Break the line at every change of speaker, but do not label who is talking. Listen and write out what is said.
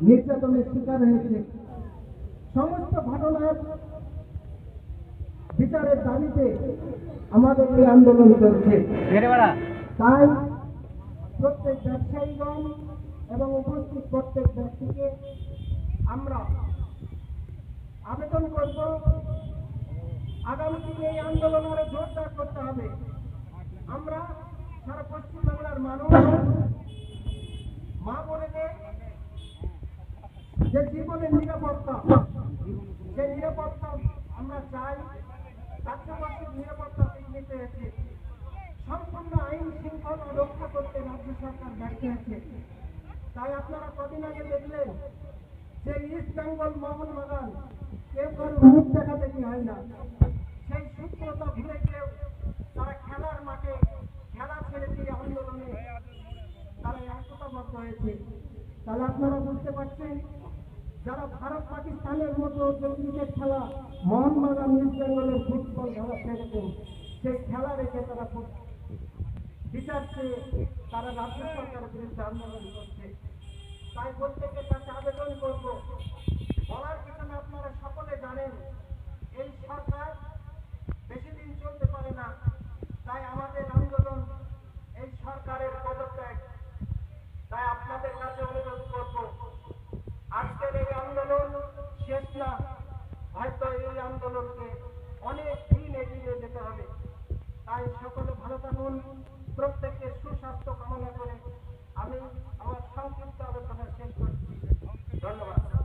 নির্যাতনের শিকার হয়েছে। সমস্ত ঘটনার বিচারের দাবিতে আমাদের এই আন্দোলন চলছে। তাই প্রত্যেক ব্যবসায়ীগণ এবং উপস্থিত প্রত্যেক ব্যক্তিকে আমরা আবেদন করব, আগামী দিনে এই আন্দোলন আরো জোরদার করতে হবে। আমরা সারা পশ্চিমবাংলার মানুষ, মা বোনেদের যে জীবনের নিরাপত্তা, সেই নিরাপত্তা আমরা চাই। রাজ্যবাসীর নিরাপত্তা বিঘ্নিত হয়েছে। সম্পূর্ণ আইন শৃঙ্খলা রক্ষা করতে রাজ্য সরকার ব্যর্থ হয়েছে। তাই আপনারা কদিন আগে দেখলেন যে ইস্ট বেঙ্গল মোহনবাগান কেউ কারো মুখ দেখা দেখি হয় না, সেই সূত্রতা ভুলে গিয়েও তারা খেলার মাঠে খেলা ছেড়ে দিয়ে আন্দোলনে তারা একতাবদ্ধ হয়েছে। তাহলে আপনারা বুঝতে পারছেন, যারা ভারত পাকিস্তানের মতো যে ক্রিকেট খেলা মোহনবাগান ইস্ট বেঙ্গলের ফুটবল খেলা ছেড়েছেন, সেই খেলা রেখে তারা বিচার চেয়ে তারা রাজ্য সরকারের বিরুদ্ধে আন্দোলন করছে। তাই প্রত্যেকের কাছে আবেদন করব, বলার পিছনে আপনারা সকলে জানেন এই সরকার বেশি দিন চলতে পারে না। তাই আমাদের আন্দোলন এই সরকারের পদত্যাগ। তাই আপনাদের কাছে অনুরোধ করব, আজকের এই আন্দোলন শেষ না, হয়তো এই আন্দোলনকে অনেক দিন এগিয়ে যেতে হবে। তাই সকলে ভালো থাকুন, প্রত্যেকের সুস্বাস্থ্য কামনা করে আমি আমার সংক্ষিপ্ত আলোচনা শেষ করছি। ধন্যবাদ।